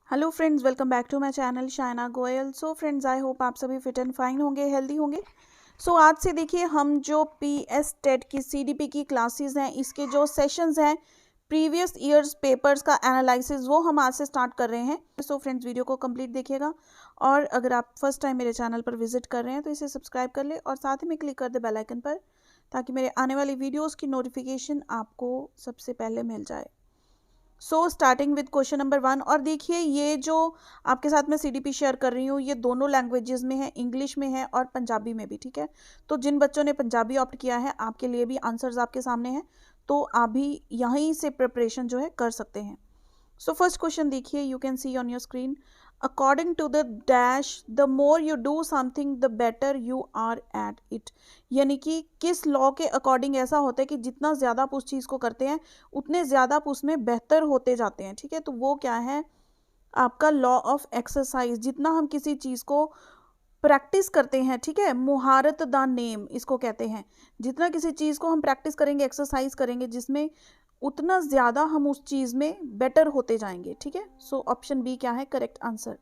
Hello friends, welcome back to my channel Shayna Goyal. So friends, I hope आप सभी fit and fine होंगे, healthy होंगे। So आज से देखिए हम जो पीएस टेट की सीडीपी की क्लासेस हैं, इसके जो सेशंस हैं, प्रीवियस ईयर्स पेपर्स का एनालिसिस, वो हम आज से स्टार्ट कर रहे हैं। सो फ्रेंड्स, वीडियो को कंप्लीट देखिएगा और अगर आप फर्स्ट टाइम मेरे चैनल पर विजिट कर रहे हैं तो इसे सब्सक्राइब कर ले और साथ ही में क्लिक कर दे बेल आइकन पर, ताकि मेरे आने वाली वीडियोज़ की नोटिफिकेशन आपको सबसे पहले मिल जाए। So starting with question number 1। और देखिए, ये जो आपके साथ मैं सीडीपी शेयर कर रही हूँ, ये दोनों लैंग्वेजेस में है, इंग्लिश में है और पंजाबी में भी। ठीक है, तो जिन बच्चों ने पंजाबी ऑप्ट किया है, आपके लिए भी आंसर्स आपके सामने हैं, तो आप भी यहीं से प्रिपरेशन जो है कर सकते हैं। सो फर्स्ट क्वेश्चन देखिए, you can see on your screen. According to the dash, the more you do something the better you are at it. यानी कि किस लॉ के अकॉर्डिंग ऐसा होता है कि जितना ज़्यादा आप उस चीज़ को करते हैं, उतने ज़्यादा आप उसमें बेहतर होते जाते हैं। ठीक है, तो वो क्या है? आपका लॉ ऑफ एक्सरसाइज। जितना हम किसी चीज़ को प्रैक्टिस करते हैं, ठीक है, मुहारत दा नेम इसको कहते हैं। जितना किसी चीज़ को हम प्रैक्टिस करेंगे, एक्सरसाइज करेंगे जिसमें, उतना ज़्यादा हम उस चीज़ में बेटर होते जाएंगे। ठीक है, सो ऑप्शन बी क्या है करेक्ट आंसर।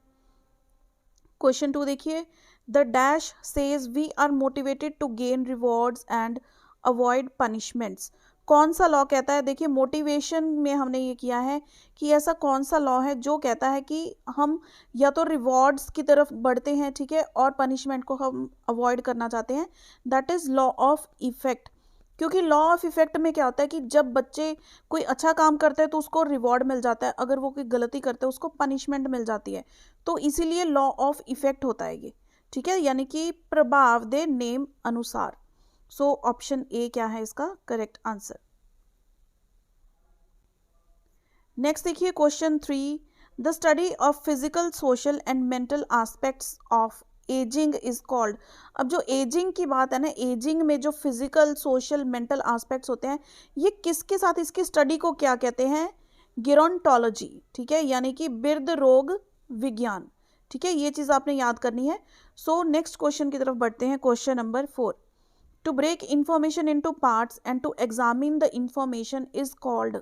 क्वेश्चन 2 देखिए, the dash says we are motivated to gain rewards and avoid punishments. कौन सा लॉ कहता है? देखिए, मोटिवेशन में हमने ये किया है कि ऐसा कौन सा लॉ है जो कहता है कि हम या तो रिवॉर्ड्स की तरफ बढ़ते हैं, ठीक है, और पनिशमेंट को हम अवॉइड करना चाहते हैं। That is law of effect. क्योंकि लॉ ऑफ इफेक्ट में क्या होता है कि जब बच्चे कोई अच्छा काम करते हैं तो उसको रिवॉर्ड मिल जाता है, अगर वो कोई गलती करते हैं उसको पनिशमेंट मिल जाती है। तो इसीलिए लॉ ऑफ इफेक्ट होता है ये। ठीक है, यानी कि प्रभाव दे नेम अनुसार। सो ऑप्शन ए क्या है इसका करेक्ट आंसर। नेक्स्ट देखिए, question 3। The study of physical, social and mental aspects of ageing is called. अब जो एजिंग की बात है ना, एजिंग में जो फिजिकल, सोशल, मेंटल एस्पेक्ट्स होते हैं, ये किसके साथ, इसकी स्टडी को क्या कहते हैं? गेरोंटोलॉजी। ठीक है, यानी कि वृद्ध रोग विज्ञान। ठीक है, ये चीज़ आपने याद करनी है। सो नेक्स्ट क्वेश्चन की तरफ बढ़ते हैं, question number 4। To break information into parts and to examine the information is called.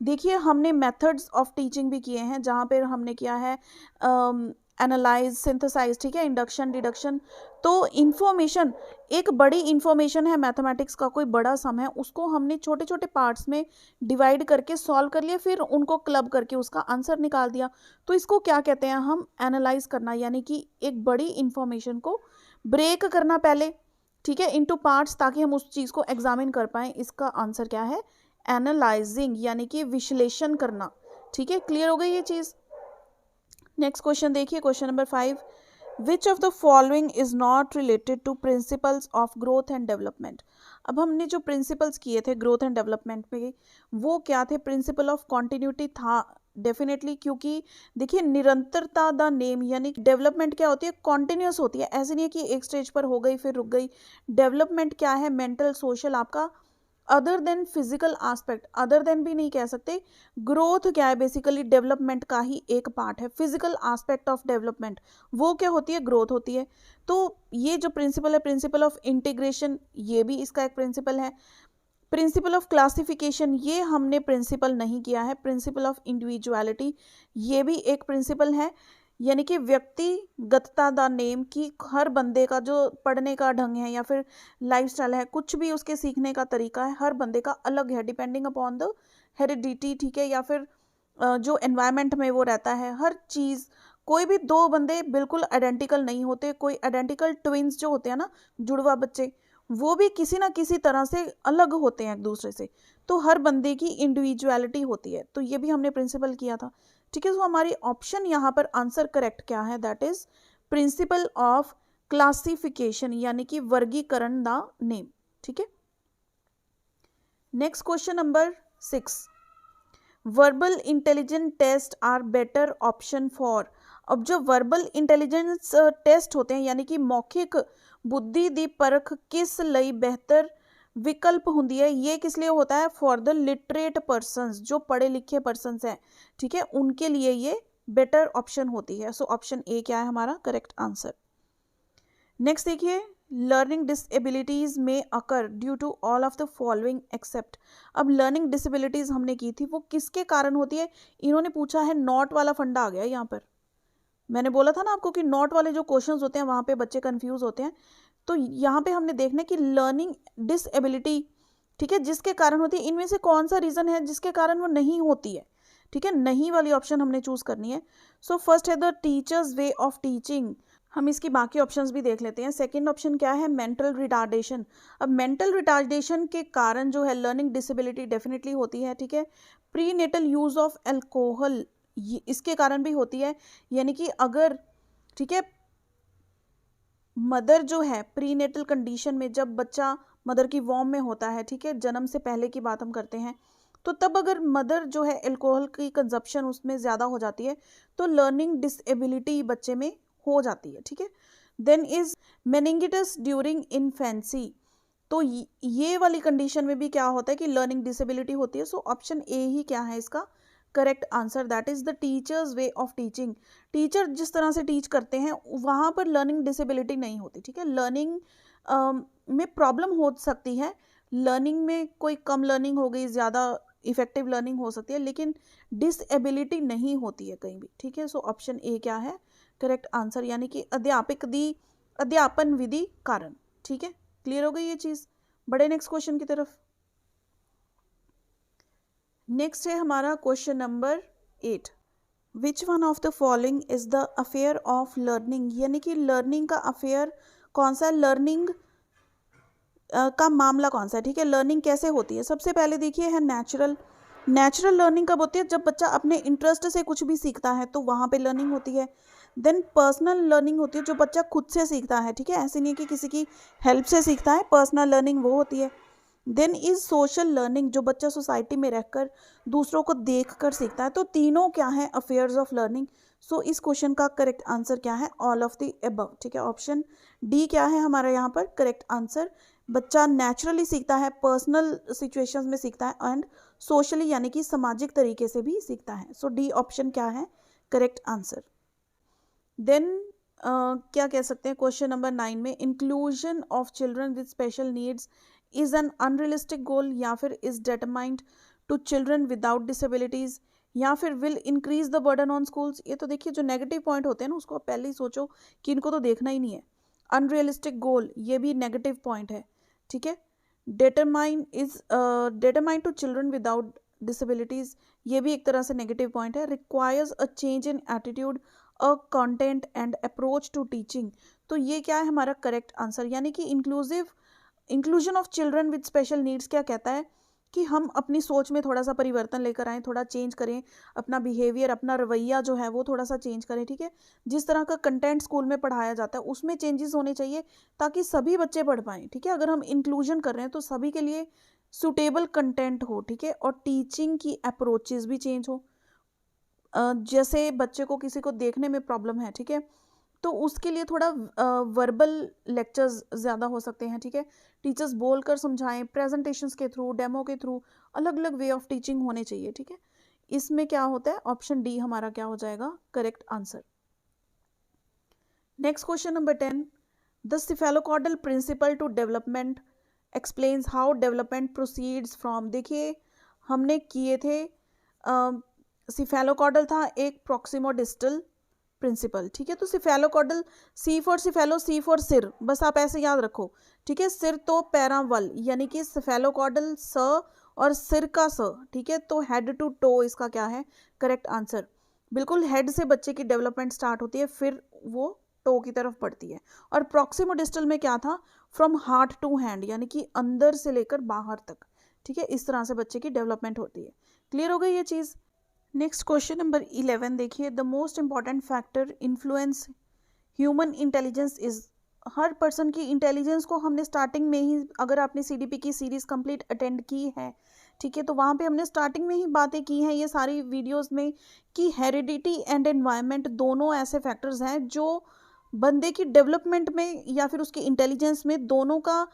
देखिए, हमने मेथड्स ऑफ टीचिंग भी किए हैं, जहाँ पर हमने किया है एनालाइज, सिंथेसाइज, ठीक है, इंडक्शन, डिडक्शन। तो इंफॉर्मेशन, एक बड़ी इंफॉर्मेशन है, मैथमेटिक्स का कोई बड़ा सम है, उसको हमने छोटे छोटे पार्ट्स में डिवाइड करके सॉल्व कर लिया, फिर उनको क्लब करके उसका आंसर निकाल दिया। तो इसको क्या कहते हैं? हम एनालाइज करना, यानी कि एक बड़ी इंफॉर्मेशन को ब्रेक करना पहले, ठीक है, इनटू पार्ट्स, ताकि हम उस चीज़ को एग्जामिन कर पाएँ। इसका आंसर क्या है? एनालाइजिंग, यानी कि विश्लेषण करना। ठीक है, क्लियर हो गई ये चीज़। नेक्स्ट क्वेश्चन देखिए, question number 5। Which of the following is not related to principles of growth and development. अब हमने जो प्रिंसिपल्स किए थे ग्रोथ एंड डेवलपमेंट में, वो क्या थे? प्रिंसिपल ऑफ कॉन्टिन्यूटी था डेफिनेटली, क्योंकि देखिए, निरंतरता द नेम, यानी डेवलपमेंट क्या होती है? कॉन्टिन्यूस होती है। ऐसे नहीं है कि एक स्टेज पर हो गई फिर रुक गई। डेवलपमेंट क्या है? मेंटल, सोशल, आपका other than physical aspect, other than भी नहीं कह सकते। ग्रोथ क्या है? बेसिकली डेवलपमेंट का ही एक पार्ट है। फिजिकल एस्पेक्ट ऑफ डेवलपमेंट, वो क्या होती है? ग्रोथ होती है। तो ये जो प्रिंसिपल है, प्रिंसिपल ऑफ इंटीग्रेशन, ये भी इसका एक प्रिंसिपल है। प्रिंसिपल ऑफ क्लासिफिकेशन, ये हमने प्रिंसिपल नहीं किया है। प्रिंसिपल ऑफ इंडिविजुअलिटी, ये भी एक प्रिंसिपल है, यानी कि व्यक्तिगतता द नेम, की हर बंदे का जो पढ़ने का ढंग है या फिर लाइफस्टाइल है, कुछ भी उसके सीखने का तरीका है, हर बंदे का अलग है, डिपेंडिंग अपॉन द हेरिडिटी, ठीक है, या फिर जो एनवायरनमेंट में वो रहता है, हर चीज़। कोई भी दो बंदे बिल्कुल आइडेंटिकल नहीं होते। कोई आइडेंटिकल ट्विंस जो होते हैं ना, जुड़वा बच्चे, वो भी किसी ना किसी तरह से अलग होते हैं एक दूसरे से। तो हर बंदे की इंडिविजुअलिटी होती है, तो ये भी हमने प्रिंसिपल किया था। ठीक है, तो हमारी ऑप्शन यहाँ पर आंसर करेक्ट क्या है? That is principle of classification, यानी कि वर्गीकरण द नेम। ठीक है, next question number 6। Verbal intelligence test are better option for. अब जो वर्बल इंटेलिजेंस टेस्ट होते हैं, यानी कि मौखिक बुद्धि दी परख किस ਲਈ बेहतर विकल्प होती है? ये किस लिए होता है? फॉर द लिटरेट पर्सन्स, जो पढ़े लिखे पर्सन्स हैं, ठीक है, उनके लिए ये बेटर ऑप्शन होती है। सो ऑप्शन ए क्या है हमारा करेक्ट आंसर। नेक्स्ट देखिए, लर्निंग डिसेबिलिटीज़ में occur due to all of the following except. अब लर्निंग डिसेबिलिटीज़ हमने की थी, वो किसके कारण होती है? इन्होंने पूछा है, नॉट वाला फंडा आ गया यहाँ पर। मैंने बोला था ना आपको कि नॉट वाले जो क्वेश्चंस होते हैं वहाँ पे बच्चे कंफ्यूज होते हैं। तो यहाँ पे हमने देखना है कि लर्निंग डिसेबिलिटी, ठीक है, जिसके कारण होती है, इनमें से कौन सा रीज़न है जिसके कारण वो नहीं होती है? ठीक है, नहीं वाली ऑप्शन हमने चूज करनी है। सो फर्स्ट है the teachers way of teaching. हम इसकी बाकी ऑप्शंस भी देख लेते हैं। सेकंड ऑप्शन क्या है? Mental retardation. अब मेंटल रिटार्डेशन के कारण जो है लर्निंग डिसेबिलिटी डेफिनेटली होती है, ठीक है। Prenatal use of alcohol, इसके कारण भी होती है, यानी कि अगर, ठीक है, मदर जो है प्री नेटल कंडीशन में, जब बच्चा मदर की वॉर्म में होता है, ठीक है, जन्म से पहले की बात हम करते हैं, तो तब अगर मदर जो है एल्कोहल की कंजप्शन उसमें ज़्यादा हो जाती है तो लर्निंग डिसेबिलिटी बच्चे में हो जाती है, ठीक है। Then is meningitis during infancy. तो ये वाली कंडीशन में भी क्या होता है कि लर्निंग डिसेबिलिटी होती है। सो ऑप्शन ए ही क्या है इसका correct answer, that is the teachers way of teaching. Teacher जिस तरह से टीच करते हैं वहाँ पर लर्निंग डिसेबिलिटी नहीं होती, ठीक है। लर्निंग में प्रॉब्लम हो सकती है, लर्निंग में कोई कम लर्निंग हो गई, ज़्यादा इफेक्टिव लर्निंग हो सकती है, लेकिन डिसेबिलिटी नहीं होती है कहीं भी, ठीक है। सो ऑप्शन ए क्या है करेक्ट आंसर, यानी कि अध्यापन विधि कारण, ठीक है। क्लियर हो गई ये चीज़? बड़े नेक्स्ट क्वेश्चन की तरफ। नेक्स्ट है हमारा question number 8। Which one of the following is the affair of learning, यानी कि लर्निंग का अफेयर कौन सा है, लर्निंग का मामला कौन सा है, ठीक है। लर्निंग कैसे होती है? सबसे पहले देखिए है नेचुरल लर्निंग कब होती है? जब बच्चा अपने इंटरेस्ट से कुछ भी सीखता है तो वहाँ पे लर्निंग होती है। देन पर्सनल लर्निंग होती है, जो बच्चा खुद से सीखता है, ठीक है, ऐसे नहीं है कि किसी की हेल्प से सीखता है, पर्सनल लर्निंग वो होती है। देन इज सोशल लर्निंग, जो बच्चा सोसाइटी में रहकर दूसरों को देख कर सीखता है। तो तीनों क्या है अफेयर्स ऑफ लर्निंग। सो इस क्वेश्चन का करेक्ट आंसर क्या है? ऑल ऑफ द अबव, ठीक है। ऑप्शन डी क्या है हमारा यहाँ पर करेक्ट आंसर। बच्चा नेचुरली सीखता है, पर्सनल सिचुएशंस में सीखता है, एंड सोशली यानी कि सामाजिक तरीके से भी सीखता है। सो डी ऑप्शन क्या है करेक्ट आंसर। देन क्या कह सकते हैं क्वेश्चन नंबर 9 में, inclusion of children with special needs is an unrealistic goal, या फिर is determined to children without disabilities, या फिर will increase the burden on schools. ये तो देखिए जो नेगेटिव पॉइंट होते हैं ना उसको पहले ही सोचो कि इनको तो देखना ही नहीं है। अनरियलिस्टिक गोल ये भी नेगेटिव पॉइंट है, ठीक है। Determined to children without disabilities ये भी एक तरह से नेगेटिव पॉइंट है। Requires a change in attitude, a content and approach to teaching. तो ये क्या है हमारा करेक्ट आंसर, यानी कि inclusion of children with special needs क्या कहता है कि हम अपनी सोच में थोड़ा सा परिवर्तन लेकर आएँ, थोड़ा चेंज करें, अपना बिहेवियर, अपना रवैया जो है वो थोड़ा सा चेंज करें, ठीक है। जिस तरह का कंटेंट स्कूल में पढ़ाया जाता है उसमें चेंजेस होने चाहिए ताकि सभी बच्चे पढ़ पाएँ, ठीक है। अगर हम इंक्लूजन कर रहे हैं तो सभी के लिए सूटेबल कंटेंट हो, ठीक है, और टीचिंग की अप्रोचेस भी चेंज हो। जैसे बच्चे को किसी को देखने में प्रॉब्लम है, ठीक है, तो उसके लिए थोड़ा वर्बल लेक्चर्स ज़्यादा हो सकते हैं, ठीक है। टीचर्स बोलकर समझाएं, प्रेजेंटेशंस के थ्रू, डेमो के थ्रू, अलग अलग वे ऑफ टीचिंग होने चाहिए, ठीक है। इसमें क्या होता है ऑप्शन डी हमारा क्या हो जाएगा correct answer. Next question number 10, the cephalocaudal principle to development explains how development proceeds from. देखिए हमने किए थे सिफेलोकॉर्डल था एक प्रॉक्सिमोडिस्टल प्रिंसिपल, ठीक है। तो सिफेलोकॉर्डल, सी फॉर सिफेलो, सी फॉर सिर, बस आप ऐसे याद रखो, ठीक है। सिर तो पैरावल, यानी कि सिफेलोकॉर्डल स और सिर का स, ठीक है। तो हेड टू टो इसका क्या है करेक्ट आंसर। बिल्कुल हेड से बच्चे की डेवलपमेंट स्टार्ट होती है, फिर वो टो की तरफ बढ़ती है। और प्रॉक्सिमोडिस्टल में क्या था, फ्रॉम हार्ट टू हैंड, यानी कि अंदर से लेकर बाहर तक, ठीक है। इस तरह से बच्चे की डेवलपमेंट होती है। क्लियर हो गई ये चीज़? नेक्स्ट क्वेश्चन नंबर 11 देखिए, the most important factor influence human intelligence is. Her person की इंटेलिजेंस को हमने स्टार्टिंग में ही, अगर आपने सीडीपी की सीरीज कंप्लीट अटेंड की है, ठीक है, तो वहाँ पे हमने स्टार्टिंग में ही बातें की हैं ये सारी वीडियोस में कि हेरिडिटी एंड एनवायरनमेंट दोनों ऐसे फैक्टर्स हैं जो बंदे की डेवलपमेंट में या फिर उसकी इंटेलिजेंस में दोनों का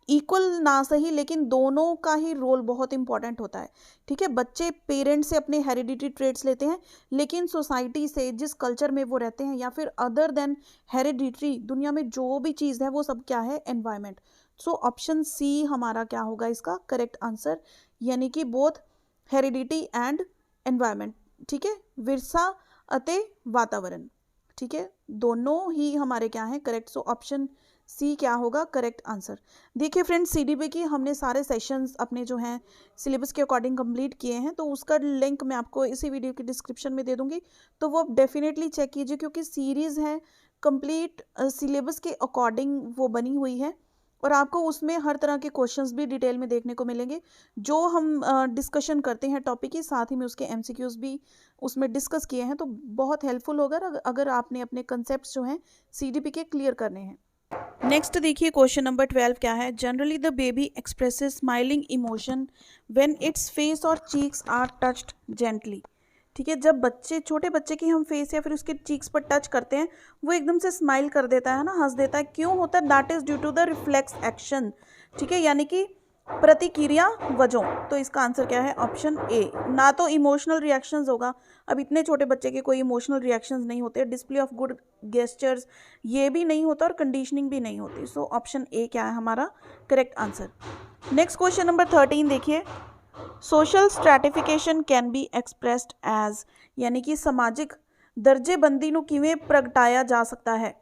इक्वल ना सही, लेकिन दोनों का ही रोल बहुत इंपॉर्टेंट होता है, ठीक है। बच्चे पेरेंट्स से अपने हेरिडिटी ट्रेड्स लेते हैं, लेकिन सोसाइटी से, जिस कल्चर में वो रहते हैं, या फिर अदर देन हेरिडिटरी दुनिया में जो भी चीज़ है वो सब क्या है, एनवायरमेंट। सो ऑप्शन सी हमारा क्या होगा इसका करेक्ट आंसर, यानी कि बोथ हेरिडिटी एंड एनवायरमेंट, ठीक है, विरसा अते वातावरण, ठीक है, दोनों ही हमारे क्या हैं करेक्ट। सो ऑप्शन सी क्या होगा करेक्ट आंसर। देखिए फ्रेंड्स, सीडीपी की हमने सारे सेशंस अपने जो हैं सिलेबस के अकॉर्डिंग कंप्लीट किए हैं, तो उसका लिंक मैं आपको इसी वीडियो की डिस्क्रिप्शन में दे दूंगी, तो वो आप डेफिनेटली चेक कीजिए, क्योंकि सीरीज़ है कंप्लीट सिलेबस के अकॉर्डिंग वो बनी हुई है, और आपको उसमें हर तरह के क्वेश्चंस भी डिटेल में देखने को मिलेंगे। जो हम डिस्कशन करते हैं टॉपिक की, साथ ही में उसके एमसीक्यूज भी उसमें डिस्कस किए हैं, तो बहुत हेल्पफुल होगा अगर आपने अपने कंसेप्ट जो हैं सीडीपी के क्लियर करने हैं। नेक्स्ट देखिए क्वेश्चन नंबर 12 क्या है। Generally the baby expresses smiling emotion when its face और चीक्स आर टच्ड जेंटली, ठीक है। जब बच्चे, छोटे बच्चे की हम फेस या फिर उसके चीक्स पर टच करते हैं, वो एकदम से स्माइल कर देता है ना, हंस देता है, क्यों होता है, that is due to the reflex action, ठीक है, यानी कि प्रतिक्रिया वजों। तो इसका आंसर क्या है, ऑप्शन ए। ना तो इमोशनल रिएक्शंस होगा, अब इतने छोटे बच्चे के कोई इमोशनल रिएक्शंस नहीं होते, डिस्प्ले ऑफ गुड गेस्चर्स ये भी नहीं होता, और कंडीशनिंग भी नहीं होती। सो ऑप्शन ए क्या है हमारा correct answer. Next question number 13 देखिए। Social stratification can be expressed as, यानी कि सामाजिक दर्जेबंदी ਨੂੰ किवें प्रगटाया जा सकता है।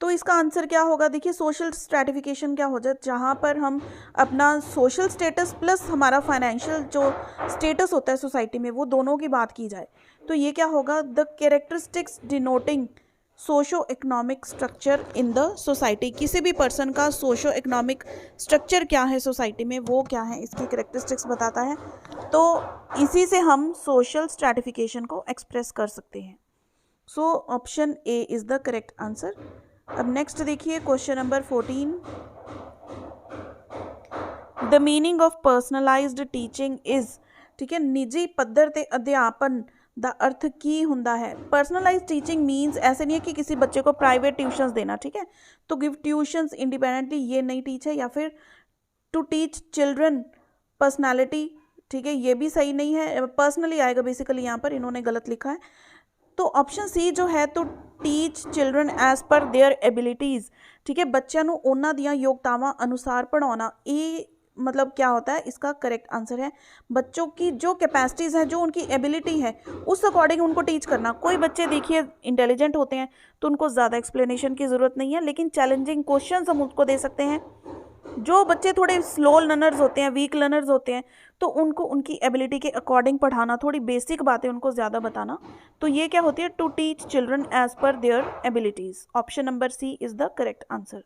तो इसका आंसर क्या होगा, देखिए सोशल स्ट्रैटिफिकेशन क्या हो जाए, जहाँ पर हम अपना सोशल स्टेटस प्लस हमारा फाइनेंशियल जो स्टेटस होता है सोसाइटी में, वो दोनों की बात की जाए, तो ये क्या होगा, the characteristics denoting socio economic structure in the society. किसी भी पर्सन का सोशो इकोनॉमिक स्ट्रक्चर क्या है सोसाइटी में, वो क्या है, इसकी कैरेक्टरिस्टिक्स बताता है, तो इसी से हम सोशल स्ट्रैटिफिकेशन को एक्सप्रेस कर सकते हैं। So option A is the correct answer. अब नेक्स्ट देखिए question number 14। The meaning of personalised teaching is, ठीक है, निजी पद्धर ते अध्यापन ਦਾ अर्थ की ਹੁੰਦਾ है। पर्सनलाइज टीचिंग मीन्स ऐसे नहीं है कि किसी बच्चे को प्राइवेट ट्यूशंस देना, ठीक है, तो गिव ट्यूशंस इंडिपेंडेंटली ये नहीं टीच है, या फिर टू टीच चिल्ड्रन पर्सनालिटी, ठीक है, ये भी सही नहीं है, पर्सनली आएगा बेसिकली, यहाँ पर इन्होंने गलत लिखा है। तो ऑप्शन सी जो है, तो teach children as per their abilities, ठीक है, बच्चों ਨੂੰ ਉਹਨਾਂ ਦੀਆਂ ਯੋਗਤਾਵਾਂ ਅਨੁਸਾਰ ਪੜਾਉਣਾ, ਇਹ मतलब क्या होता है, इसका करेक्ट आंसर है बच्चों की जो कैपेसिटीज़ है, जो उनकी एबिलिटी है, उस अकॉर्डिंग उनको टीच करना। कोई बच्चे देखिए इंटेलिजेंट होते हैं तो उनको ज़्यादा एक्सप्लेनेशन की ज़रूरत नहीं है, लेकिन चैलेंजिंग क्वेश्चंस हम उसको दे सकते हैं। जो बच्चे थोड़े स्लो लर्नर्स होते हैं, वीक लर्नर्स होते हैं, तो उनको उनकी एबिलिटी के अकॉर्डिंग पढ़ाना, थोड़ी बेसिक बातें उनको ज़्यादा बताना, तो ये क्या होती है, to teach children as per their abilities. Option number C is the correct answer.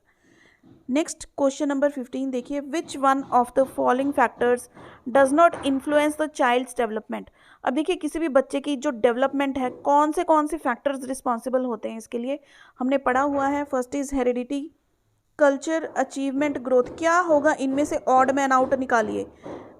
Next question number 15 देखिए। Which one of the following factors does not influence the child's development. अब देखिए किसी भी बच्चे की जो डेवलपमेंट है, कौन से फैक्टर्स रिस्पॉन्सिबल होते हैं इसके लिए, हमने पढ़ा हुआ है। First is heredity, culture, achievement, growth. क्या होगा इनमें से, ऑड मैन आउट निकालिए।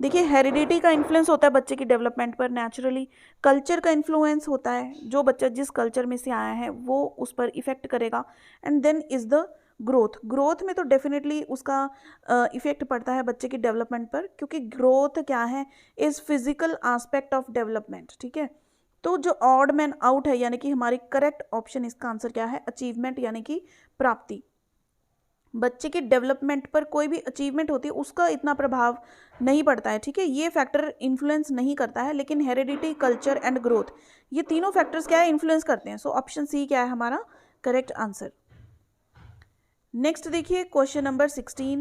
देखिए हेरिडिटी का इन्फ्लुएंस होता है बच्चे की डेवलपमेंट पर नेचुरली, कल्चर का इन्फ्लुएंस होता है, जो बच्चा जिस कल्चर में से आया है वो उस पर इफेक्ट करेगा, and then is the growth में तो डेफिनेटली उसका इफेक्ट पड़ता है बच्चे की डेवलपमेंट पर, क्योंकि ग्रोथ क्या है, is physical aspect of development, ठीक है। तो जो ऑड मैन आउट है, यानी कि हमारी करेक्ट ऑप्शन इसका आंसर क्या है, अचीवमेंट, यानी कि प्राप्ति। बच्चे की डेवलपमेंट पर कोई भी अचीवमेंट होती है उसका इतना प्रभाव नहीं पड़ता है, ठीक है, ये फैक्टर इन्फ्लुएंस नहीं करता है, लेकिन हेरिडिटी, कल्चर एंड ग्रोथ, ये तीनों फैक्टर्स क्या है, इन्फ्लुएंस करते हैं। सो ऑप्शन सी क्या है हमारा करेक्ट आंसर। नेक्स्ट देखिए question number 16।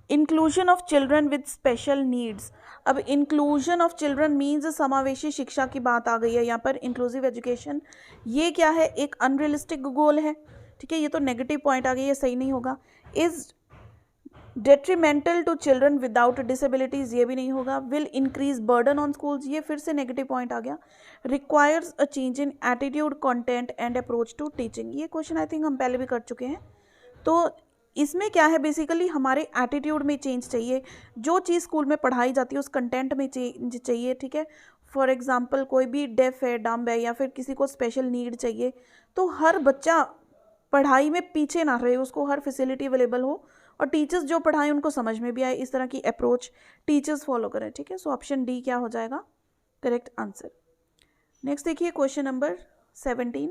Inclusion of children with special needs. अब इंक्लूजन ऑफ चिल्ड्रन मीन्स समावेशी शिक्षा की बात आ गई है यहाँ पर, इंक्लूसिव एजुकेशन, ये क्या है, एक अनरियलिस्टिक गोल है, ठीक है, ये तो नेगेटिव पॉइंट आ गई, ये सही नहीं होगा। Is detrimental to children without disabilities, ये भी नहीं होगा। Will increase burden on schools, ये फिर से नेगेटिव पॉइंट आ गया। Requires a change in attitude, content and approach to teaching, ये क्वेश्चन आई थिंक हम पहले भी कर चुके हैं। तो इसमें क्या है, बेसिकली हमारे एटीट्यूड में चेंज चाहिए, जो चीज़ स्कूल में पढ़ाई जाती है उस कंटेंट में चेंज चाहिए, ठीक है। फॉर एग्जांपल कोई भी डेफ है, डम्ब है, या फिर किसी को स्पेशल नीड चाहिए, तो हर बच्चा पढ़ाई में पीछे ना रहे, उसको हर फैसिलिटी अवेलेबल हो, और टीचर्स जो पढ़ाएं उनको समझ में भी आए, इस तरह की अप्रोच टीचर्स फॉलो करें। ठीक है, सो ऑप्शन डी क्या हो जाएगा करेक्ट आंसर। नेक्स्ट देखिए question number 17,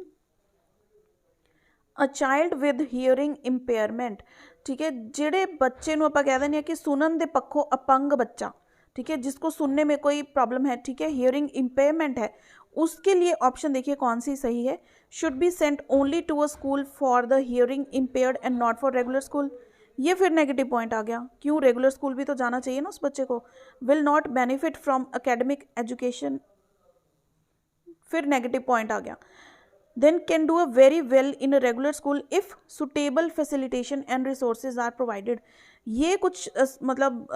a child with hearing impairment. ठीक है, ਜਿਹੜੇ ਬੱਚੇ ਨੂੰ ਆਪਾਂ ਕਹਿ ਦਿੰਦੇ ਆ ਕਿ ਸੁਣਨ ਦੇ ਪੱਖੋਂ ਅਪੰਗ ਬੱਚਾ, ठीक है, जिसको सुनने में कोई प्रॉब्लम है, ठीक है, हियरिंग इम्पेयरमेंट है, उसके लिए ऑप्शन देखिए कौन सी सही है, should be sent only to a school for the hearing impaired and not for regular school. ये फिर नेगेटिव पॉइंट आ गया, क्यों, रेगुलर स्कूल भी तो जाना चाहिए ना उस बच्चे को। Will not benefit from academic education, फिर नेगेटिव पॉइंट आ गया। then can do a very well in a regular school if suitable facilitation and resources are provided। ये कुछ मतलब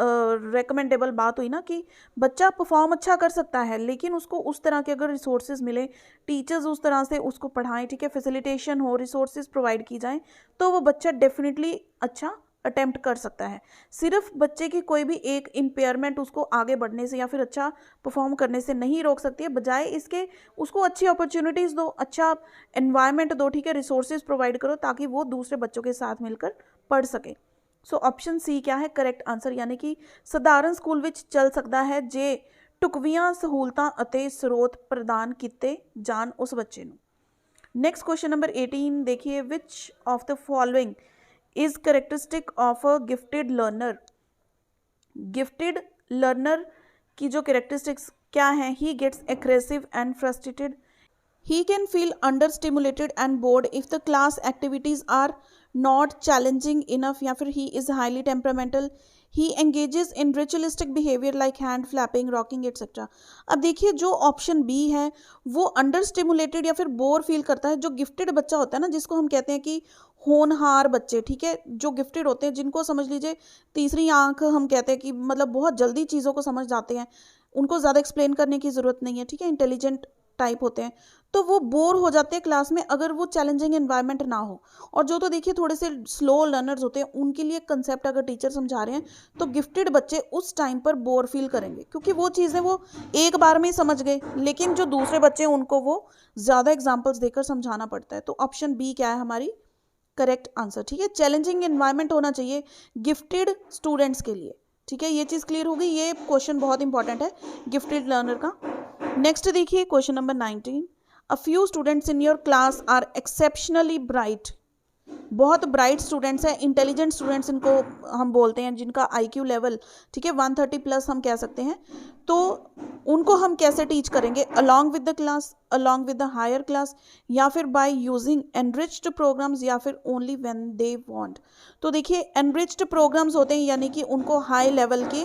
रिकमेंडेबल बात हुई ना कि बच्चा परफॉर्म अच्छा कर सकता है, लेकिन उसको उस तरह के अगर रिसोर्सेज मिले, टीचर्स उस तरह से उसको पढ़ाएं, ठीक है, फैसिलिटेशन हो, रिसोर्सेज प्रोवाइड की जाएं, तो वो बच्चा डेफिनेटली अच्छा अटेम्प्ट कर सकता है। सिर्फ बच्चे की कोई भी एक इम्पेयरमेंट उसको आगे बढ़ने से या फिर अच्छा परफॉर्म करने से नहीं रोक सकती है, बजाय इसके उसको अच्छी अपॉर्चुनिटीज़ दो, अच्छा एनवायरनमेंट दो, ठीक है, रिसोर्सेज प्रोवाइड करो ताकि वो दूसरे बच्चों के साथ मिलकर पढ़ सके। सो ऑप्शन सी क्या है करेक्ट आंसर, यानी कि ਸਧਾਰਨ ਸਕੂਲ ਵਿੱਚ ਚੱਲ ਸਕਦਾ ਹੈ ਜੇ ਢੁਕਵੀਆਂ ਸਹੂਲਤਾਂ ਅਤੇ ਸਰੋਤ ਪ੍ਰਦਾਨ ਕੀਤੇ ਜਾਣ ਉਸ ਬੱਚੇ ਨੂੰ। नेक्स्ट क्वेश्चन नंबर 18 देखिए, which of the following is characteristic of a gifted learner. Gifted learner की जो करेक्टरिस्टिक्स क्या हैं, he gets aggressive and frustrated, he can feel understimulated and bored if the class activities are not challenging enough, या फिर he is highly temperamental, he engages in ritualistic behaviour like hand flapping, rocking etcetera. अब देखिए जो option B है वो under stimulated या फिर bore feel करता है। जो गिफ्टेड बच्चा होता है ना, जिसको हम कहते हैं कि होनहार बच्चे, ठीक है, जो गिफ्टेड होते हैं, जिनको समझ लीजिए तीसरी आंख हम कहते हैं कि मतलब बहुत जल्दी चीज़ों को समझ जाते हैं, उनको ज़्यादा एक्सप्लेन करने की ज़रूरत नहीं है, ठीक है, इंटेलिजेंट टाइप होते हैं, तो वो बोर हो जाते हैं क्लास में अगर वो चैलेंजिंग एनवायरनमेंट ना हो। और जो तो देखिए थोड़े से स्लो लर्नर्स होते हैं, उनके लिए कंसेप्ट अगर टीचर समझा रहे हैं तो गिफ्टेड बच्चे उस टाइम पर बोर फील करेंगे, क्योंकि वो चीज़ें वो एक बार में ही समझ गए, लेकिन जो दूसरे बच्चे हैं उनको वो ज़्यादा एग्जाम्पल्स देकर समझाना पड़ता है। तो ऑप्शन बी क्या है हमारी करेक्ट आंसर। ठीक है, चैलेंजिंग एनवायरनमेंट होना चाहिए गिफ्टेड स्टूडेंट्स के लिए। ठीक है, ये चीज़ क्लियर होगी, ये क्वेश्चन बहुत इंपॉर्टेंट है गिफ्टेड लर्नर का। नेक्स्ट देखिए question number 19, a few students in your class are exceptionally bright. बहुत ब्राइट स्टूडेंट्स हैं, इंटेलिजेंट स्टूडेंट्स इनको हम बोलते हैं, जिनका IQ लेवल, ठीक है, 130 प्लस हम कह सकते हैं। तो उनको हम कैसे टीच करेंगे, along with the class, along with the higher class, या फिर बाय यूजिंग एनरिच्ड प्रोग्राम्स, या फिर ओनली व्हेन दे वांट। तो देखिए एनरिच्ड प्रोग्राम्स होते हैं, यानी कि उनको हाई लेवल के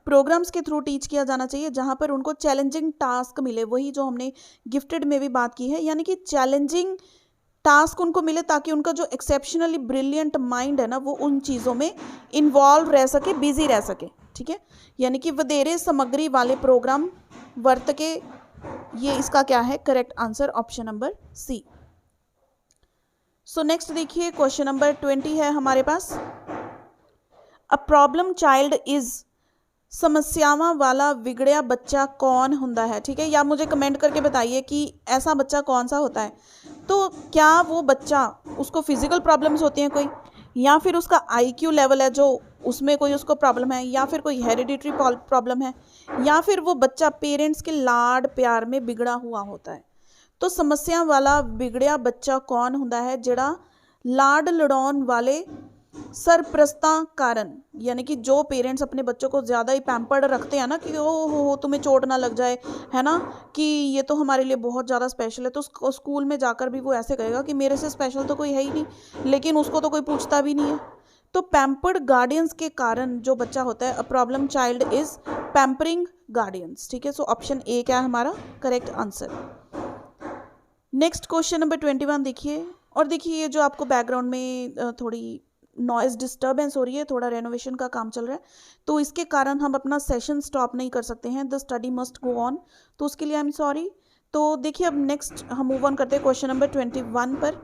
प्रोग्राम्स के थ्रू टीच किया जाना चाहिए, जहाँ पर उनको चैलेंजिंग टास्क मिले, वही जो हमने गिफ्टेड में भी बात की है, यानी कि चैलेंजिंग टास्क उनको मिले ताकि उनका जो एक्सेप्शनली ब्रिलियंट माइंड है ना, वो उन चीज़ों में इन्वॉल्व रह सके, बिजी रह सके। ठीक है, यानी कि वधेरे सामग्री वाले प्रोग्राम वर्त के, ये इसका क्या है correct answer, option number C. So next देखिए क्वेश्चन नंबर 20 है हमारे पास, अ प्रॉब्लम चाइल्ड इज, समस्यावां वाला बिगड़िया बच्चा कौन होता है। ठीक है, या मुझे कमेंट करके बताइए कि ऐसा बच्चा कौन सा होता है। तो क्या वो बच्चा, उसको फिजिकल प्रॉब्लम्स होती हैं कोई, या फिर उसका IQ लेवल है जो उसमें कोई उसको प्रॉब्लम है, या फिर कोई हेरिडिटरी प्रॉब्लम है, या फिर वो बच्चा पेरेंट्स के लाड प्यार में बिगड़ा हुआ होता है। तो समस्या वाला बिगड़िया बच्चा कौन होता है, जिहड़ा लाड लड़ाउण वाले सरप्रस्ता कारण, यानी कि जो पेरेंट्स अपने बच्चों को ज़्यादा ही पैम्पर्ड रखते हैं ना, कि ओ हो तुम्हें चोट ना लग जाए, है ना, कि ये तो हमारे लिए बहुत ज़्यादा स्पेशल है, तो स्कूल में जाकर भी वो ऐसे कहेगा कि मेरे से स्पेशल तो कोई है ही नहीं, लेकिन उसको तो कोई पूछता भी नहीं है। तो पैम्पर्ड गार्डियंस के कारण जो बच्चा होता है, अ problem child is pampering guardians. ठीक है, सो ऑप्शन ए क्या है हमारा correct answer. Next question number 21 देखिए, और देखिए ये जो आपको बैकग्राउंड में थोड़ी नॉइज़ डिस्टर्बेंस हो रही है, थोड़ा रेनोवेशन का काम चल रहा है, तो इसके कारण हम अपना सेशन स्टॉप नहीं कर सकते हैं, the study must go on, तो उसके लिए आई एम सॉरी। तो देखिए अब नेक्स्ट हम मूव ऑन करते हैं क्वेश्चन नंबर 21 पर,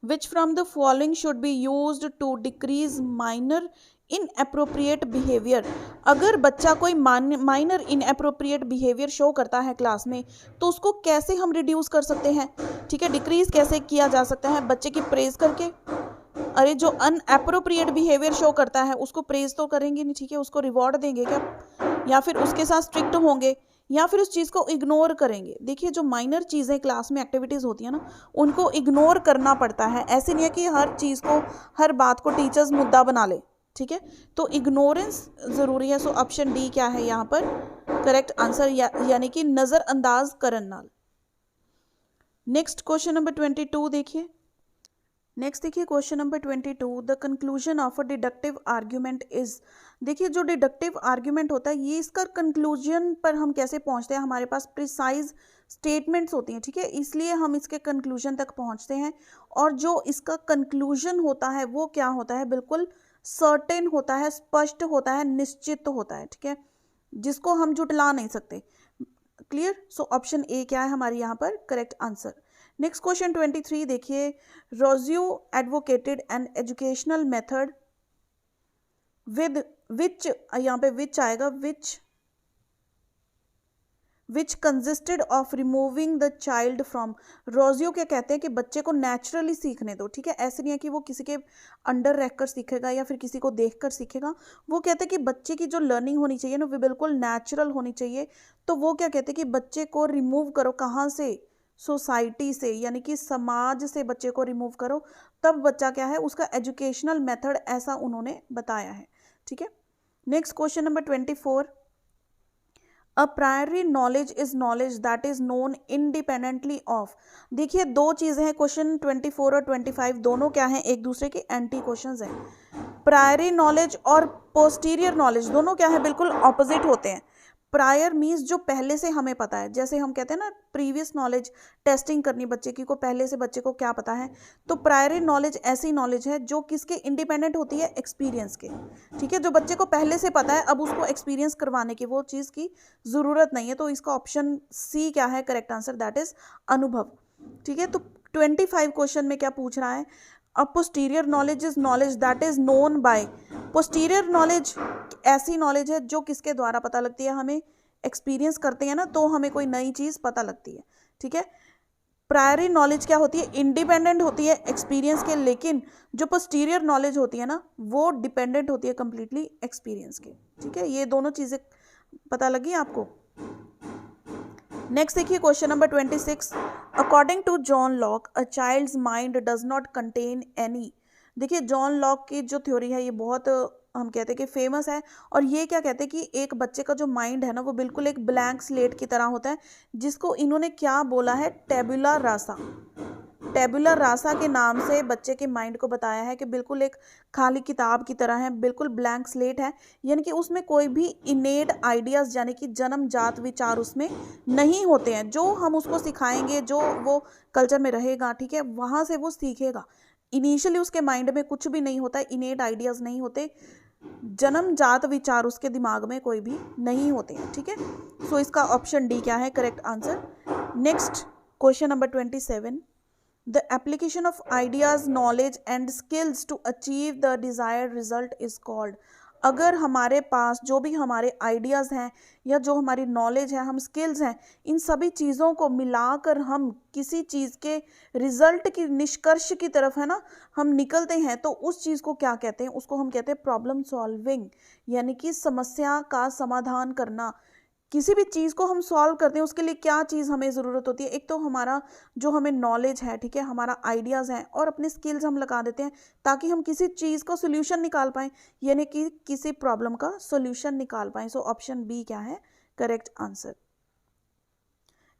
which from the following should be used to decrease minor inappropriate behaviour. अगर बच्चा कोई माइनर इनएप्रोप्रिएट बिहेवियर शो करता है क्लास में, तो उसको कैसे हम रिड्यूस कर सकते हैं। ठीक है, डिक्रीज कैसे किया जा सकता है, बच्चे की प्रेज करके, अरे जो अनएप्रोप्रिएट बिहेवियर शो करता है उसको प्रेज तो करेंगे नहीं, ठीक है, उसको रिवॉर्ड देंगे क्या, या फिर उसके साथ स्ट्रिक्ट होंगे, या फिर उस चीज़ को इग्नोर करेंगे। देखिए जो माइनर चीज़ें क्लास में एक्टिविटीज़ होती है ना, उनको इग्नोर करना पड़ता है। ऐसे नहीं है कि हर चीज़ को, हर बात को टीचर्स मुद्दा बना ले, ठीक है, तो इग्नोरेंस ज़रूरी है। सो ऑप्शन डी क्या है यहाँ पर करेक्ट आंसर, यानी कि नज़रअंदाज करन नाल। नेक्स्ट क्वेश्चन नंबर 22 देखिए। नेक्स्ट देखिए question number 22, the conclusion of a deductive argument is. देखिए जो डिडक्टिव आर्ग्यूमेंट होता है ये इसका कंक्लूजन पर हम कैसे पहुंचते हैं, हमारे पास प्रिसाइज स्टेटमेंट्स होती हैं, ठीक है, इसलिए हम इसके कंक्लूजन तक पहुंचते हैं। और जो इसका कंक्लूजन होता है वो क्या होता है, बिल्कुल सर्टेन होता है, स्पष्ट होता है, निश्चित होता है, ठीक है, जिसको हम जुटला नहीं सकते। क्लियर। सो ऑप्शन ए क्या है हमारी यहाँ पर करेक्ट आंसर। नेक्स्ट क्वेश्चन 23 देखिए। Rousseau advocated an educational method with which, यहाँ पे विच आएगा, which consisted of removing the child from. Rousseau क्या कहते हैं कि बच्चे को नेचुरली सीखने दो, ठीक है, ऐसे नहीं है कि वो किसी के अंडर रहकर सीखेगा या फिर किसी को देखकर सीखेगा। वो कहते हैं कि बच्चे की जो लर्निंग होनी चाहिए ना वो बिल्कुल नेचुरल होनी चाहिए। तो वो क्या कहते हैं कि बच्चे को रिमूव करो, कहाँ से, सोसाइटी से, यानी कि समाज से बच्चे को रिमूव करो, तब बच्चा क्या है, उसका एजुकेशनल मेथड ऐसा उन्होंने बताया है, ठीक है। Next question number 24, a priori knowledge is knowledge that is known independently of. देखिए दो चीजें हैं, क्वेश्चन 24 और 25 दोनों क्या हैं, एक दूसरे के एंटी क्वेश्चंस हैं। प्रायरी नॉलेज और पोस्टीरियर नॉलेज दोनों क्या है, बिल्कुल ऑपोजिट होते हैं। प्रायर मीन्स जो पहले से हमें पता है, जैसे हम कहते हैं ना प्रीवियस नॉलेज टेस्टिंग करनी बच्चे की, को पहले से बच्चे को क्या पता है। तो प्रायरी नॉलेज ऐसी नॉलेज है जो किसके इंडिपेंडेंट होती है, एक्सपीरियंस के, ठीक है, जो बच्चे को पहले से पता है, अब उसको एक्सपीरियंस करवाने की वो चीज़ की ज़रूरत नहीं है। तो इसका ऑप्शन सी क्या है करेक्ट आंसर, दैट इज अनुभव, ठीक है। तो 25 क्वेश्चन में क्या पूछ रहा है, अ posterior knowledge is knowledge that is known by. Posterior knowledge ऐसी नॉलेज है जो किसके द्वारा पता लगती है, हमें एक्सपीरियंस करते हैं ना तो हमें कोई नई चीज़ पता लगती है, ठीक है। प्रायरी नॉलेज क्या होती है, इंडिपेंडेंट होती है एक्सपीरियंस के, लेकिन जो पोस्टीरियर नॉलेज होती है ना वो डिपेंडेंट होती है कंप्लीटली एक्सपीरियंस के, ठीक है। ये दोनों चीज़ें पता लगी आपको। नेक्स्ट देखिए question number 26, according to John Locke a child's mind does not contain any. देखिए जॉन लॉक की जो थ्योरी है ये बहुत हम कहते हैं कि फेमस है, और ये क्या कहते हैं कि एक बच्चे का जो माइंड है ना वो बिल्कुल एक ब्लैंक स्लेट की तरह होता है, जिसको इन्होंने क्या बोला है, टेबुला रासा। टेबुलर रासा के नाम से बच्चे के माइंड को बताया है कि बिल्कुल एक खाली किताब की तरह है, बिल्कुल ब्लैंक स्लेट है, यानी कि उसमें कोई भी इनेट आइडियाज़ यानी कि जन्मजात विचार उसमें नहीं होते हैं। जो हम उसको सिखाएंगे, जो वो कल्चर में रहेगा, ठीक है, वहाँ से वो सीखेगा। इनिशियली उसके माइंड में कुछ भी नहीं होता है, इनेट आइडियाज़ नहीं होते, जन्मजात विचार उसके दिमाग में कोई भी नहीं होते हैं, ठीक है। सो इसका ऑप्शन डी क्या है correct answer. Next question number 27, the application of ideas knowledge and skills to achieve the desired result is called। अगर हमारे पास जो भी हमारे आइडियाज़ हैं या जो हमारी नॉलेज है, हम स्किल्स हैं, इन सभी चीज़ों को मिलाकर हम किसी चीज़ के रिजल्ट की, निष्कर्ष की तरफ है ना हम निकलते हैं, तो उस चीज़ को क्या कहते हैं, उसको हम कहते हैं प्रॉब्लम सॉल्विंग, यानी कि समस्या का समाधान करना। किसी भी चीज़ को हम सॉल्व करते हैं उसके लिए क्या चीज़ हमें ज़रूरत होती है, एक तो हमारा जो हमें नॉलेज है, ठीक है, हमारा आइडियाज़ हैं, और अपने स्किल्स हम लगा देते हैं ताकि हम किसी चीज़ का सोल्यूशन निकाल पाएँ, यानी कि किसी प्रॉब्लम का सोल्यूशन निकाल पाएँ। सो ऑप्शन बी क्या है correct answer.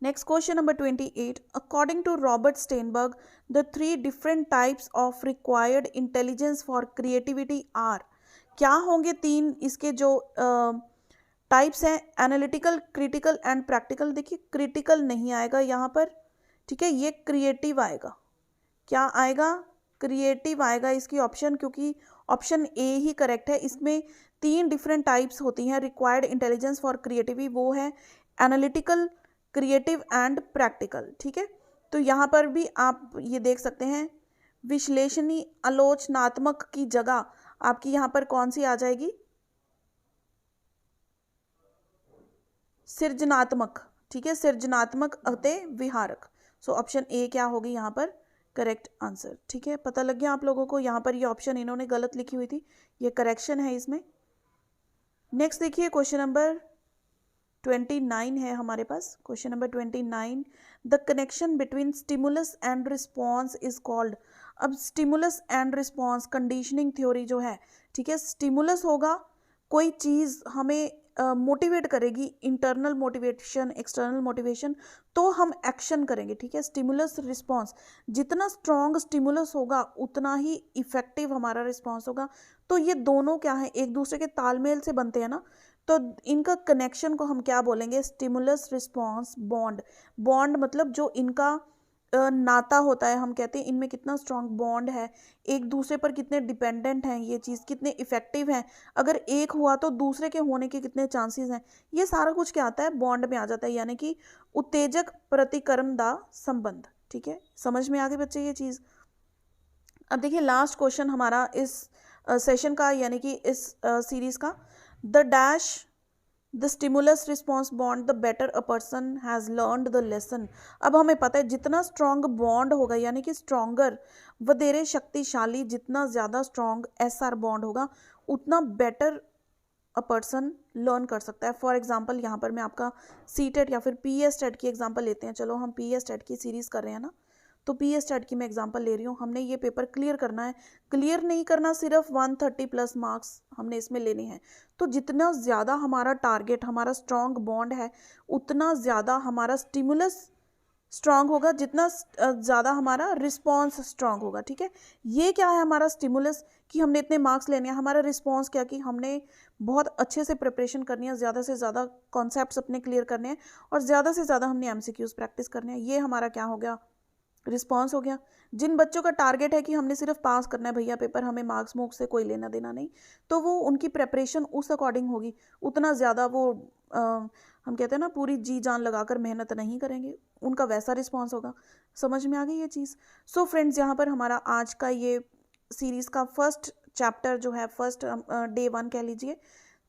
Next question number 28, according to Robert Sternberg the 3 different types of required intelligence for creativity are. क्या होंगे 3 इसके जो टाइप्स हैं, एनालिटिकल, क्रिटिकल एंड प्रैक्टिकल। देखिए क्रिटिकल नहीं आएगा यहाँ पर, ठीक है, ये क्रिएटिव आएगा। क्या आएगा, क्रिएटिव आएगा इसकी ऑप्शन, क्योंकि ऑप्शन ए ही करेक्ट है। इसमें 3 डिफरेंट टाइप्स होती हैं रिक्वायर्ड इंटेलिजेंस फॉर क्रिएटिविटी, वो है एनालिटिकल, क्रिएटिव एंड प्रैक्टिकल, ठीक है। तो यहाँ पर भी आप ये देख सकते हैं, विश्लेषणी आलोचनात्मक की जगह आपकी यहाँ पर कौन सी आ जाएगी, सृजनात्मक, ठीक है, सृजनात्मक अते विहारक। सो ऑप्शन ए क्या होगी यहाँ पर करेक्ट आंसर। ठीक है, पता लग गया आप लोगों को। यहाँ पर ये ऑप्शन इन्होंने गलत लिखी हुई थी, ये करेक्शन है इसमें। नेक्स्ट देखिए क्वेश्चन नंबर 29 है हमारे पास। Question number 29, the connection between stimulus and response is called. अब stimulus and response conditioning theory जो है, ठीक है, स्टिमुलस होगा, कोई चीज़ हमें मोटिवेट करेगी, इंटरनल मोटिवेशन, एक्सटर्नल मोटिवेशन, तो हम एक्शन करेंगे। ठीक है, स्टिमुलस रिस्पॉन्स, जितना स्ट्रॉन्ग स्टिमुलस होगा उतना ही इफेक्टिव हमारा रिस्पॉन्स होगा। तो ये दोनों क्या है, एक दूसरे के तालमेल से बनते हैं ना, तो इनका कनेक्शन को हम क्या बोलेंगे, स्टिमुलस रिस्पॉन्स बॉन्ड। बॉन्ड मतलब जो इनका नाता होता है, हम कहते हैं इनमें कितना स्ट्रॉन्ग बॉन्ड है, एक दूसरे पर कितने डिपेंडेंट हैं, ये चीज़ कितने इफेक्टिव हैं, अगर एक हुआ तो दूसरे के होने के कितने चांसेस हैं, ये सारा कुछ क्या आता है, बॉन्ड में आ जाता है, यानी कि उत्तेजक प्रतिक्रम दा संबंध। ठीक है, समझ में आ गई बच्चे ये चीज़। अब देखिए लास्ट क्वेश्चन हमारा इस सेशन का, यानी कि इस सीरीज का, the dash the stimulus response bond the better a person has learned the lesson. अब हमें पता है जितना स्ट्रॉन्ग बॉन्ड होगा, यानी कि स्ट्रॉन्गर, वधेरे शक्तिशाली, जितना ज़्यादा स्ट्रॉन्ग एसआर बॉन्ड होगा उतना बेटर अ पर्सन लर्न कर सकता है। फॉर एग्जाम्पल यहाँ पर मैं आपका सीटेट या फिर पीएस टेट की एग्जाम्पल लेते हैं। चलो हम पीएस टेट की सीरीज़ कर रहे हैं ना, तो पीएस टेट की मैं एग्जांपल ले रही हूँ। हमने ये पेपर क्लियर करना है, क्लियर नहीं करना, सिर्फ 130 प्लस मार्क्स हमने इसमें लेने हैं। तो जितना ज़्यादा हमारा टारगेट, हमारा स्ट्रॉन्ग बॉन्ड है, उतना ज़्यादा हमारा स्टिमुलस स्ट्रांग होगा, जितना ज़्यादा हमारा रिस्पॉन्स स्ट्रांग होगा। ठीक है, ये क्या है हमारा स्टिमुलस, कि हमने इतने मार्क्स लेने हैं, हमारा रिस्पॉन्स क्या, कि हमने बहुत अच्छे से प्रिपरेशन करनी है, ज़्यादा से ज़्यादा कॉन्सेप्ट्स अपने क्लियर करने हैं और ज़्यादा से ज़्यादा हमने एमसीक्यूज प्रैक्टिस करने हैं। ये हमारा क्या हो गया, रिस्पॉन्स हो गया। जिन बच्चों का टारगेट है कि हमने सिर्फ पास करना है भैया पेपर, हमें मार्क्स मूक्स से कोई लेना देना नहीं, तो वो उनकी प्रेपरेशन उस अकॉर्डिंग होगी, उतना ज़्यादा वो हम कहते हैं ना पूरी जी जान लगाकर मेहनत नहीं करेंगे, उनका वैसा रिस्पॉन्स होगा। समझ में आ गई ये चीज़। सो फ्रेंड्स, यहाँ पर हमारा आज का ये सीरीज़ का फर्स्ट चैप्टर जो है, फर्स्ट डे 1 कह लीजिए,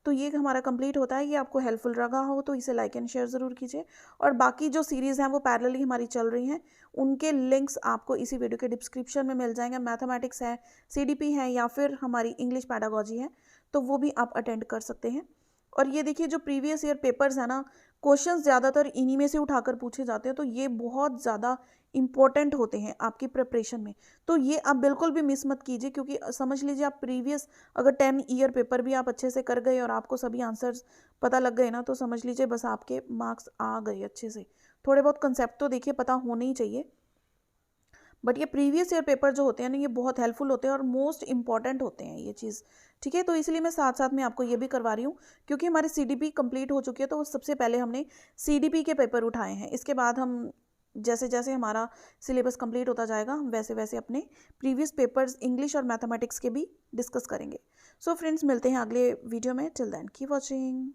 तो ये हमारा कंप्लीट होता है। ये आपको हेल्पफुल रहा हो तो इसे लाइक एंड शेयर ज़रूर कीजिए, और बाकी जो सीरीज़ हैं वो पैरेलली हमारी चल रही हैं, उनके लिंक्स आपको इसी वीडियो के डिस्क्रिप्शन में मिल जाएंगे। मैथमेटिक्स है, सीडीपी है, या फिर हमारी इंग्लिश पैडागोजी है, तो वो भी आप अटेंड कर सकते हैं। और ये देखिए जो प्रीवियस ईयर पेपर्स हैं ना, क्वेश्चंस ज़्यादातर इन्हीं में से उठाकर पूछे जाते हैं, तो ये बहुत ज़्यादा इंपॉर्टेंट होते हैं आपकी प्रिपरेशन में। तो ये आप बिल्कुल भी मिस मत कीजिए, क्योंकि समझ लीजिए आप प्रीवियस अगर 10 ईयर पेपर भी आप अच्छे से कर गए और आपको सभी आंसर्स पता लग गए ना, तो समझ लीजिए बस आपके मार्क्स आ गए अच्छे से। थोड़े बहुत कंसेप्ट तो देखिए पता होने ही चाहिए, बट ये प्रीवियस ईयर पेपर जो होते हैं ना, ये बहुत हेल्पफुल होते हैं और मोस्ट इंपॉर्टेंट होते हैं ये चीज़। ठीक है, तो इसलिए मैं साथ साथ में आपको ये भी करवा रही हूँ, क्योंकि हमारी सीडीपी कंप्लीट हो चुकी है, तो सबसे पहले हमने सीडीपी के पेपर उठाए हैं। इसके बाद हम जैसे जैसे हमारा सिलेबस कंप्लीट होता जाएगा, हम वैसे वैसे अपने प्रीवियस पेपर्स इंग्लिश और मैथमेटिक्स के भी डिस्कस करेंगे। सो फ्रेंड्स, मिलते हैं अगले वीडियो में। Till then keep watching.